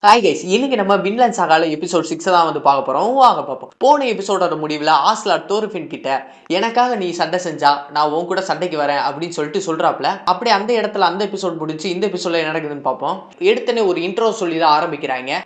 Hi guys, இன்னைக்கு நம்ம Vinland சாகால episode 6 தான் வந்து பார்க்க போறோம். வாங்க பார்ப்போம். போன எபிசோடோட முடிவில் ஆஸ்லாட் தோர்ஃபின் கிட்ட எனக்காக நீ சண்டை செஞ்சா நான் உன் கூட சண்டைக்கு வரேன் அப்படின்னு சொல்லிட்டு சொல்றாப்ல. அப்படியே அந்த இடத்துல அந்த எபிசோட் முடிச்சு இந்த எபிசோட்ல என்ன நடக்குதுன்னு பார்ப்போம். எடுத்தனே ஒரு இன்ட்ரோ சொல்லி தான் ஆரம்பிக்கிறாங்க.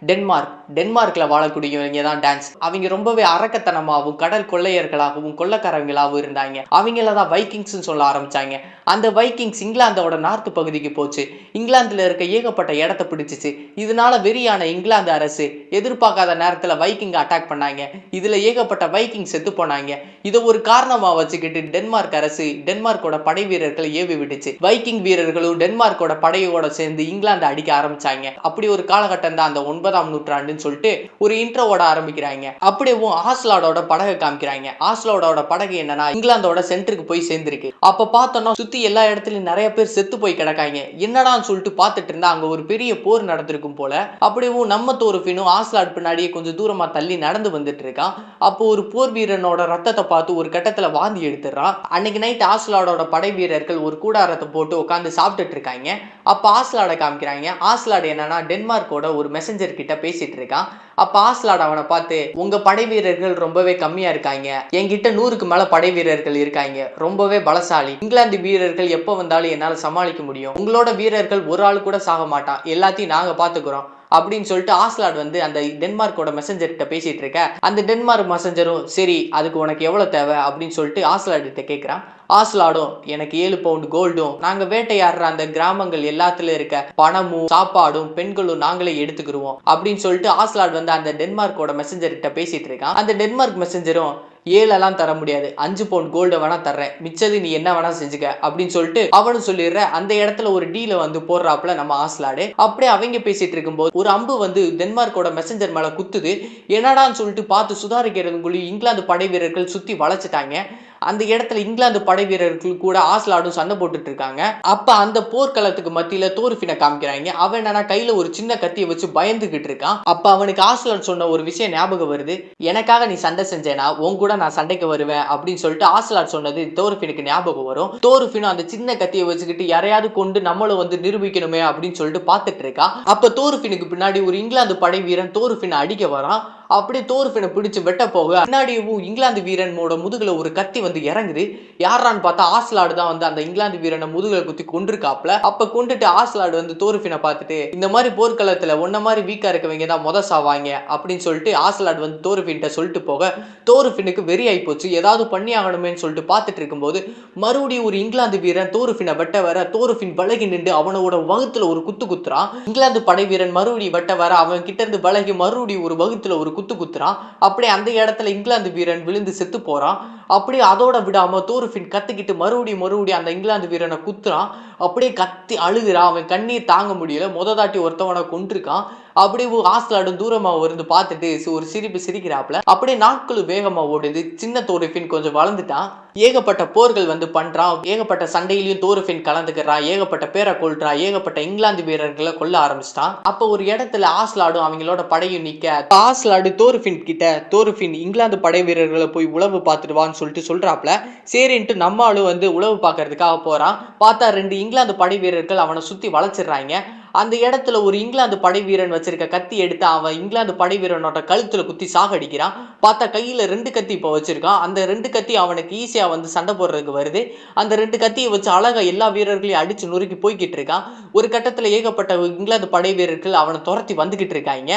டென்மார்க்ல வாழக்கூடியவங்க தான் டான்ஸ். அவங்க ரொம்பவே அரக்கத்தனமாகவும் கடல் கொள்ளையர்களாகவும் கொள்ளக்காரங்களாகவும் இருந்தாங்க. அவங்கள தான் வைக்கிங்ஸ் சொல்ல ஆரம்பிச்சாங்க. அந்த வைக்கிங்ஸ் இங்கிலாந்தோட நார்த் பகுதிக்கு போச்சு. இங்கிலாந்துல இருக்க ஏகப்பட்ட இடத்தை பிடிச்சிச்சு. இதனால வெறியான இங்கிலாந்து அரசு எதிர்பார்க்காத நேரத்துல வைக்கிங் அட்டாக் பண்ணாங்க. இதுல ஏகப்பட்ட வைக்கிங் செத்து போனாங்க. இதை ஒரு காரணமா வச்சுக்கிட்டு டென்மார்க் அரசு டென்மார்க்கோட படை வீரர்களை ஏவி விட்டுச்சு. வைக்கிங் வீரர்களும் டென்மார்க்கோட படையோட சேர்ந்து இங்கிலாந்து அடிக்க ஆரம்பிச்சாங்க. அப்படி ஒரு காலகட்டம் தான் அந்த 9ஆம் நூற்றாண்டுன்னு சொல்லிட்டு ஒரு இன்ட்ரோவோட ஆரம்பிக்கிறாங்க. அப்படியே ஆஸ்லாடோட படகை காமிக்கிறாங்க. ஆஸ்லாடோட படகு என்னன்னா இங்கிலாந்தோட சென்டருக்கு போய் சேர்ந்திருக்கு. அப்ப பார்த்தோம்னா சுத்தி எல்லா இடத்துலயும் நிறைய பேர் செத்து போய் கிடக்காங்க. என்னடான்னு சொல்லிட்டு பார்த்துட்டு இருந்தா அங்க ஒரு பெரிய போர் நடந்திருக்கும் போல. அப்படியே நம்ம தோர்ஃபினும் ஆஸ்லாட் பின்னாடியே கொஞ்சம் தூரமா தள்ளி நடந்து வந்துட்டு இருக்கான். அப்போ ஒரு போர் வீரனோட ரத்தத்தை பார்த்து ஒரு கட்டத்துல வாந்தி எடுத்துறான். அன்னைக்கு நைட் ஆஸ்லாடோட படை வீரர்கள் ஒரு கூடாரத்தை போட்டு உட்காந்து சாப்பிட்டுட்டு இருக்காங்க. அப்ப ஆஸ்லாட காமிக்கிறாங்க. ஆஸ்லாட் என்னன்னா டென்மார்க்கோட ஒரு மெசஞ்சர் கிட்ட பேசிட்டு இருக்கான். அப்ப ஆஸ்லாட் அவனை பார்த்து, உங்க படை வீரர்கள் ரொம்பவே கம்மியா இருக்காங்க, என்கிட்ட 100க்கு மேல படை வீரர்கள் இருக்காங்க, ரொம்பவே பலசாலி, இங்கிலாந்து வீரர்கள் எப்ப வந்தாலும் என்னால சமாளிக்க முடியும், உங்களோட வீரர்கள் ஒரு ஆள் கூட சாக மாட்டான், எல்லாத்தையும் நாங்க பாத்துக்கிறோம் அப்படின்னு சொல்லிட்டு ஆஸ்லாட் வந்து அந்த டென்மார்க்கோட மெசஞ்சர் கிட்ட பேசிட்டு இருக்க. அந்த டென்மார்க் மெசஞ்சரும் சரி அதுக்கு உனக்கு எவ்வளவு தேவை அப்படின்னு சொல்லிட்டு ஆஸ்லாட் கிட்ட கேட்கிறான். ஆஸ்லாடும் எனக்கு 7 பவுண்ட் கோல்டும் நாங்க வேட்டையாடுற அந்த கிராமங்கள் எல்லாத்துல இருக்க பணமும் சாப்பாடும் பெண்களும் நாங்களே எடுத்துக்கிடுவோம் அப்படின்னு சொல்லிட்டு ஆஸ்லாட் வந்து அந்த டென்மார்க்கோட மெசஞ்சர் கிட்ட பேசிட்டு இருக்கான். அந்த டென்மார்க் மெசஞ்சரும் 7 தர முடியாது, 5 பவுண்ட் கோல்ட வேணா தர்றேன், மிச்சது நீ என்ன வேணா செஞ்சுக்க அப்படின்னு சொல்லிட்டு அவனும் சொல்லிடுற. அந்த இடத்துல ஒரு டீல வந்து போடுறாப்புல நம்ம ஆஸ்லாடு. அப்படியே அவங்க பேசிட்டு இருக்கும்போது ஒரு அம்பு வந்து டென்மார்க்கோட மெசஞ்சர் மேல குத்துது. என்னடான்னு சொல்லிட்டு பார்த்து சுதாரிக்கிறதுக்குள்ளே இங்கிலாந்து படை வீரர்கள் சுத்தி வளைச்சிட்டாங்க. அந்த இடத்துல இங்கிலாந்து படை வீரர்கள் கூட ஆஸ்லாடும் சண்டை போட்டுட்டு இருக்காங்க. அப்ப அந்த போர்க்களத்துக்கு மத்தியில தோர்ஃபினை காமிக்கிறாங்க. அவன் என்னன்னா கையில ஒரு சின்ன கத்தியை வச்சு பயந்துகிட்டு இருக்கான். அப்ப அவனுக்கு ஆஸ்லாட் சொன்ன ஒரு விஷயம் ஞாபகம் வருது. எனக்காக நீ சண்டை செஞ்சேனா உன் கூட நான் சண்டைக்கு வருவேன் அப்படின்னு சொல்லிட்டு ஆஸ்லாட் சொன்னது தோர்ஃபினுக்கு ஞாபகம் வரும். தோர்ஃபினும் அந்த சின்ன கத்தியை வச்சுக்கிட்டு யாரையாவது கொண்டு நம்மளும் வந்து நிரூபிக்கணுமே அப்படின்னு சொல்லிட்டு பார்த்துட்டு இருக்கா. அப்ப தோர்ஃபினுக்கு பின்னாடி ஒரு இங்கிலாந்து படை வீரன் தோர்ஃபினை அடிக்க வரான். அப்படியே தோர்ஃபினை பிடிச்சு வெட்ட போக பின்னாடி இங்கிலாந்து வீரனோட முதுகுல ஒரு கத்தி வந்து இறங்குது. யாரான்னு பார்த்தா ஆஸ்லாடு தான் வந்து அந்த இங்கிலாந்து வீரனை முதுகுல குத்தி கொண்டிருக்காப்ல. அப்ப கொண்டுட்டு ஆஸ்லாடு வந்து தோர்ஃபினை பார்த்துட்டு, இந்த மாதிரி போர்க்களத்துல ஒன்ன மாதிரி வீக்கா இருக்கவங்க தான் முத சாவாங்க அப்படின்னு சொல்லிட்டு ஆஸ்லாடு வந்து தோர்ஃபின்ட்ட சொல்லிட்டு போக தோர்ஃபினுக்கு வெறி ஆகி போச்சு. ஏதாவது பண்ணி ஆகணுமே சொல்லிட்டு பார்த்துட்டு இருக்கும்போது மறுபடியும் ஒரு இங்கிலாந்து வீரன் தோர்ஃபினை வெட்ட வர தோர்ஃபின் விலகி நின்று அவனோட வகுத்துல ஒரு குத்து குத்துறான். இங்கிலாந்து படை வீரன் மறுபடியும் வெட்ட வர அவன் கிட்ட இருந்து விலகி மறுபடியும் ஒரு வகுத்துல ஒரு குத்துறான். அப்படியே அந்த இடத்துல இங்கிலாந்து வீரன் விழுந்து செத்து போறான். அப்படியே அதோட விடாம தோர்ஃபின் கத்திக்கிட்டு மறுபடியும் அந்த இங்கிலாந்து வீரனை குத்துறான். அப்படியே கத்தி அழுகுறான். அவன் கண்ணீர் தாங்க முடியல. தாட்டி ஒருத்தவனை கொண்டிருக்கான். அப்படியே ஆஸ்லாடும் தூரமா இருந்து பார்த்துட்டு ஒரு சிரிப்பு சிரிக்கிறாப்ல. அப்படியே நாட்களும் வேகமா ஓடுது. சின்ன தோர்ஃபின் கொஞ்சம் வளர்ந்துட்டான். ஏகப்பட்ட போர்கள் வந்து பண்றான். ஏகப்பட்ட சண்டையிலையும் தோர்ஃபின் கலந்துக்கிறான். ஏகப்பட்ட பேரை கொல்றான். ஏகப்பட்ட இங்கிலாந்து வீரர்களை கொல்ல ஆரம்பிச்சிட்டான். அப்ப ஒரு இடத்துல ஆஸ்லாடும் அவங்களோட படையும் நிக்க ஆஸ்லாடு தோர்ஃபின் கிட்ட, தோர்ஃபின் இங்கிலாந்து படை வீரர்களை போய் உளவு பார்த்துட்டு வான்னு சொல்லிட்டு சொல்றாப்ல. சரின்ட்டு நம்மளும் வந்து உளவு பார்க்கறதுக்காக போறான். பார்த்தா 2 இங்கிலாந்து படை வீரர்கள் அவனை சுத்தி வளைச்சிடுறாங்க. அந்த இடத்துல ஒரு இங்கிலாந்து படை வீரன் வச்சிருக்க கத்தி எடுத்து அவன் இங்கிலாந்து படை வீரனோட கழுத்துல குத்தி சாகடிக்கிறான். பார்த்தா கையில 2 கத்தி இப்போ வச்சிருக்கான். அந்த 2 கத்தி அவனுக்கு ஈஸியா வந்து சண்டை போடுறதுக்கு வருது. அந்த 2 கத்தியை வச்சு அழகா எல்லா வீரர்களையும் அடிச்சு நொறுக்கி போய்கிட்டு இருக்கான். ஒரு கட்டத்துல ஏகப்பட்ட இங்கிலாந்து படை வீரர்கள் அவனை துரத்தி வந்துகிட்டு இருக்காங்க.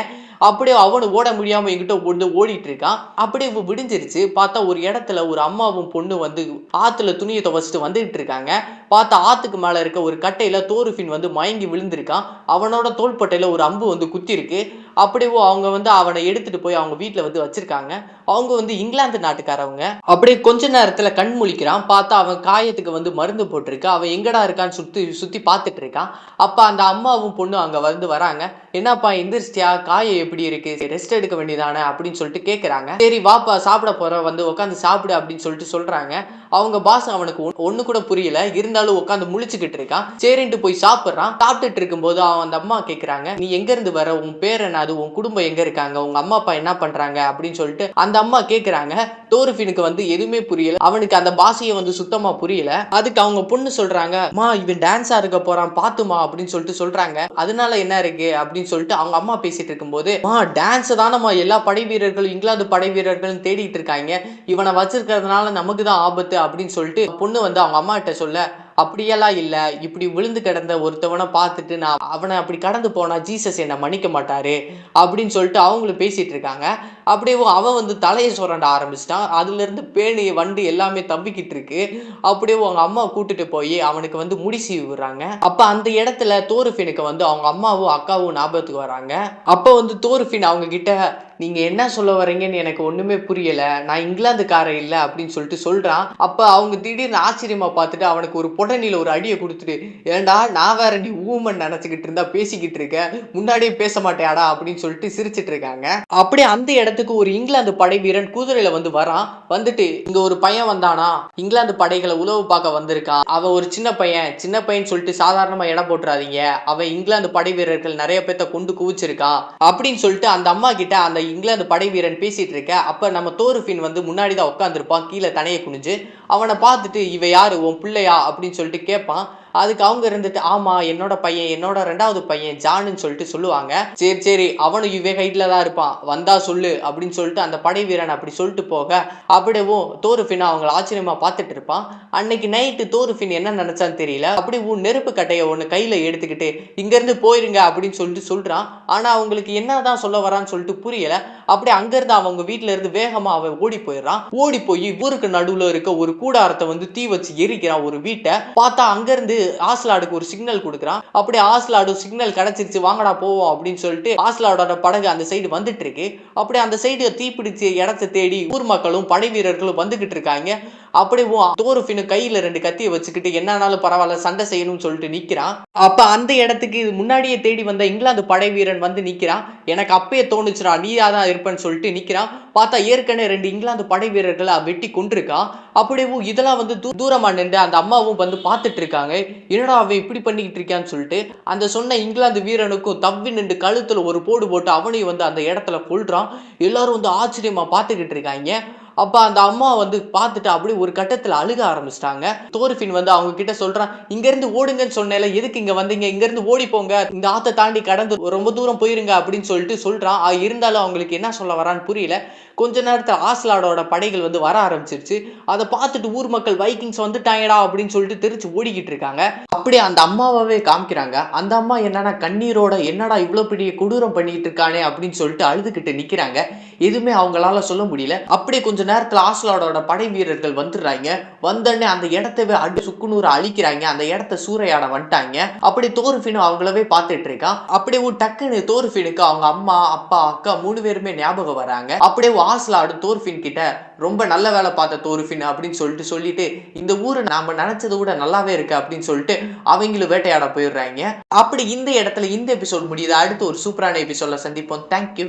அப்படியே அவனு ஓட முடியாம என்கிட்ட ஓடிட்டு இருக்கான். அப்படியே விடிஞ்சிருச்சு. பார்த்தா ஒரு இடத்துல ஒரு அம்மாவும் பொண்ணு வந்து ஆத்துல துணியை துவைச்சிட்டு வந்துட்டு இருக்காங்க. பார்த்தா ஆத்துக்கு மேல இருக்க ஒரு கட்டையில தோர்ஃபின் வந்து மயங்கி விழுந்திருக்கான். அவனோட தோள்பட்டையில ஒரு அம்பு வந்து குத்தி இருக்கு. அப்படியே அவங்க வந்து அவனை எடுத்துட்டு போய் அவங்க வீட்டுல வந்து வச்சிருக்காங்க. அவங்க வந்து இங்கிலாந்து நாட்டுக்காரவங்க. அப்படியே கொஞ்ச நேரத்துல கண் முழிக்கிறான். பார்த்தா அவன் காயத்துக்கு வந்து மருந்து போட்டிருக்கு. அவன் எங்கடா இருக்கான்னு சுத்தி பார்த்துட்டு இருக்கான். அப்ப அந்த அம்மாவும் பொண்ணு அங்க வந்து வராங்க. என்னப்பா எந்திரிச்சியா, காயம் எப்படி இருக்கு, ரெஸ்ட் எடுக்க வேண்டியதானே அப்படின்னு சொல்லிட்டு கேட்கறாங்க. சரி வாப்பா சாப்பிட போற, வந்து உட்காந்து சாப்பிடு அப்படின்னு சொல்லிட்டு சொல்றாங்க. அவங்க பாஸ் அவனுக்கு ஒண்ணு கூட புரியல. இருந்தாலும் உட்காந்து முழிச்சுக்கிட்டு இருக்கான். சரின்ட்டு போய் சாப்பிடுறான். சாப்பிட்டுட்டு இருக்கும்போது அவன் அந்த அம்மா கேட்கறாங்க, நீ எங்க இருந்து வர, உன் பேர் என்ன, என்னது, உன் குடும்பம் எங்க இருக்காங்க, உங்க அம்மா அப்பா என்ன பண்றாங்க அப்படின்னு சொல்லிட்டு அந்த அம்மா கேக்குறாங்க. தோர்ஃபினுக்கு வந்து எதுவுமே புரியல. அவனுக்கு அந்த பாஷையை வந்து சுத்தமா புரியல. அதுக்கு அவங்க பொண்ணு சொல்றாங்க, மா இவன் டான்ஸா இருக்க போறான் பாத்துமா அப்படின்னு சொல்லிட்டு சொல்றாங்க. அதனால என்ன இருக்கு அப்படின்னு சொல்லிட்டு அவங்க அம்மா பேசிட்டு இருக்கும்போது, மா டான்ஸ் தானம்மா எல்லா படை வீரர்களும் இங்கிலாந்து படை வீரர்கள் தேடிட்டு இருக்காங்க, இவனை வச்சிருக்கிறதுனால நமக்கு தான் ஆபத்து அப்படின்னு சொல்லிட்டு பொண்ணு வந்து அவங்க அம்மா கிட்ட சொல்ல, அப்படியெல்லாம் இல்ல, இப்படி விழுந்து கிடந்த ஒருத்தவனை பார்த்துட்டு நான் அவனை அப்படி கடந்து போனா ஜீசஸ் என்ன மன்னிக்க மாட்டாரு அப்படின்னு சொல்லிட்டு அவங்களும் பேசிட்டு இருக்காங்க. அப்படியே அவன் வந்து தலையை சுரண்ட ஆரம்பிச்சிட்டான். அதுல இருந்து பேணி வண்டு எல்லாமே தம்பிக்கிட்டு இருக்கு. அப்படியே அவங்க அம்மா கூட்டிட்டு போய் அவனுக்கு வந்து முடி சீவி விடுறாங்க. அப்ப அந்த இடத்துல தோருஃபினுக்கு வந்து அவங்க அம்மாவும் அக்காவும் ஞாபகத்துக்கு வராங்க. அப்ப வந்து தோருஃபின் அவங்க கிட்ட, நீங்க என்ன சொல்ல வரீங்கன்னு எனக்கு ஒண்ணுமே புரியல, நான் இங்கிலாந்துக்காரன் இல்ல அப்படின்னு சொல்லிட்டு சொல்றான். அப்ப அவங்க திடீர்னு ஆச்சரியமா பார்த்துட்டு அவனுக்கு ஒரு பொடனில ஒரு அடியை கொடுத்துட்டு, ஏண்டா நான் வேற நீ ஊமன் நினைச்சுக்கிட்டு இருந்தா பேசிக்கிட்டு இருக்க, முன்னாடியே பேச மாட்டேடா அப்படின்னு சொல்லிட்டு சிரிச்சிட்டு இருக்காங்க. அப்படியே அந்த இடத்துக்கு ஒரு இங்கிலாந்து படை வீரன் குதிரையில வந்து வரான். வந்துட்டு, இங்க ஒரு பையன் வந்தானா, இங்கிலாந்து படைகளை உளவு பார்க்க வந்திருக்கான், அவன் ஒரு சின்ன பையன் சொல்லிட்டு சாதாரணமா எடை போட்டுறாதீங்க, அவன் இங்கிலாந்து படை வீரர்கள் நிறைய பேத்த கொண்டு குவிச்சிருக்கான் அப்படின்னு சொல்லிட்டு அந்த அம்மா கிட்ட அந்த இங்கிலாந்து படை வீரன் பேசிட்டு இருக்க. அப்ப நம்ம தோருஃபின் வந்து முன்னாடி தான் உட்காந்துருப்பான், கீழே தனையை குனிஞ்சு. அவனை பார்த்துட்டு, இவ யாரு, உன் பிள்ளையா அப்படின்னு சொல்லிட்டு கேட்பான். அதுக்கு அவங்க இருந்துட்டு, ஆமா என்னோட பையன், என்னோட 2வது பையன் ஜான்னு சொல்லிட்டு சொல்லுவாங்க. சரி சரி, அவனும் இவன் ஹைட்ல தான் இருப்பான், வந்தா சொல்லு அப்படின்னு சொல்லிட்டு அந்த படை வீரன் அப்படி சொல்லிட்டு போக, அப்படியேவும் தோருஃபின் அவங்களை ஆச்சரியமா பார்த்துட்டு இருப்பான். அன்னைக்கு நைட்டு தோருஃபின் என்ன நினைச்சான்னு தெரியல, அப்படி நெருப்பு கட்டையை ஒண்ணு கையில எடுத்துக்கிட்டு இங்க இருந்து போயிருங்க அப்படின்னு சொல்லிட்டு சொல்றான். ஆனா அவங்களுக்கு என்னதான் சொல்ல வரான்னு சொல்லிட்டு புரியல. அப்படியே அங்க இருந்து அவங்க வீட்டுல இருந்து வேகமா அவன் ஓடி போயிடுறான். ஓடி போய் ஊருக்கு நடுவுல இருக்க ஒரு கூடாரத்தை வந்து தீ வச்சு எரிக்கிறான். ஒரு வீட்டை பார்த்தா அங்க இருந்து ஆஸ்லாடுக்கு ஒரு சிக்னல் கொடுக்குறான். அப்படியே ஆஸ்லாடு சிக்னல் கிடைச்சிருச்சு, வாங்கடா போவோம் அப்படின்னு சொல்லிட்டு ஆஸ்லாடோட படகு அந்த சைடு வந்துட்டு இருக்கு. அப்படியே அந்த சைடு தீப்பிடிச்ச இடத்தை தேடி ஊர் மக்களும் படை வீரர்களும் வந்துகிட்டு இருக்காங்க. அப்படியே தோருஃபின் கையில 2 கத்தியை வச்சுக்கிட்டு என்னானாலும் பரவாயில்ல சண்டை செய்யணும்னு சொல்லிட்டு நிக்கிறான். அப்ப அந்த இடத்துக்கு முன்னாடியே தேடி வந்த இங்கிலாந்து படை வீரன் வந்து நிக்கிறான். எனக்கு அப்பயே தோணுச்சுடா நீயா தான் இருப்பேன்னு சொல்லிட்டு நிக்கிறான். பார்த்தா ஏற்கனவே 2 இங்கிலாந்து படை வீரர்களை வெட்டி கொண்டிருக்கான். அப்படியே இதெல்லாம் வந்து தூரமா நின்று அந்த அம்மாவும் வந்து பார்த்துட்டு இருக்காங்க. என்னடா அவன் இப்படி பண்ணிக்கிட்டு இருக்கான்னு சொல்லிட்டு அந்த சொன்ன இங்கிலாந்து வீரனுக்கும் தவ்வி நின்று கழுத்துல ஒரு போடு போட்டு அவனையும் வந்து அந்த இடத்துல கொல்றான். எல்லாரும் வந்து ஆச்சரியமா பார்த்துக்கிட்டு இருக்காங்க. அப்ப அந்த அம்மா வந்து பார்த்துட்டு அப்படியே ஒரு கட்டத்துல அழுக ஆரம்பிச்சிட்டாங்க. தோருஃபின் வந்து அவங்க கிட்ட சொல்றான், இங்க இருந்து ஓடுங்கன்னு சொன்னேன்ல, எதுக்கு இங்க வந்தீங்க, இங்க இருந்து ஓடி போங்க, இந்த ஆத்த தாண்டி கடந்து ரொம்ப தூரம் போயிருங்க அப்படின்னு சொல்லிட்டு சொல்றான். இருந்தாலும் அவங்களுக்கு என்ன சொல்ல வரான்னு புரியல. கொஞ்ச நேரத்துல ஆஸ்லாடோட படைகள் வந்து வர ஆரம்பிச்சிருச்சு. அதை பார்த்துட்டு ஊர் மக்கள் வைக்கிங்ஸ் வந்துட்டாங்கடா அப்படின்னு சொல்லிட்டு தெரிச்சு ஓடிக்கிட்டு இருக்காங்க. அப்படியே அந்த அம்மாவே காமிக்கிறாங்க. அந்த அம்மா என்னன்னா கண்ணீரோட, என்னடா இவ்வளவு பெரிய கொடூரம் பண்ணிட்டு இருக்கானே அப்படின்னு சொல்லிட்டு அழுதுகிட்டு நிக்கிறாங்க. எதுவுமே அவங்களால சொல்ல முடியல. அப்படியே கொஞ்ச நேரத்துல ஆஸ்லாடோட படை வீரர்கள் வந்துடுறாங்க. வந்தோடனே அந்த இடத்தவே அடி சுக்குநூறு அழிக்கிறாங்க. அந்த இடத்த சூறையாட வந்துட்டாங்க. அப்படி தோருஃபின் அவங்களவே பார்த்துட்டு இருக்கான். அப்படியே டக்குன்னு தோருஃபினுக்கு அவங்க அம்மா அப்பா அக்கா 3 பேருமே ஞாபகம் வராங்க. அப்படியே ஆஸ்லாடு தோருஃபின் கிட்ட, ரொம்ப நல்ல வேலை பார்த்த தோருஃபின் அப்படின்னு சொல்லிட்டு இந்த ஊரு நாம நினைச்சதை விட நல்லாவே இருக்கு அப்படின்னு சொல்லிட்டு அவங்களும் வேட்டையாட போயிடுறாங்க. அப்படி இந்த இடத்துல இந்த எபிசோட் முடியுது. அடுத்து ஒரு சூப்பரான எபிசோட்ல சந்திப்போம். தேங்க்யூ.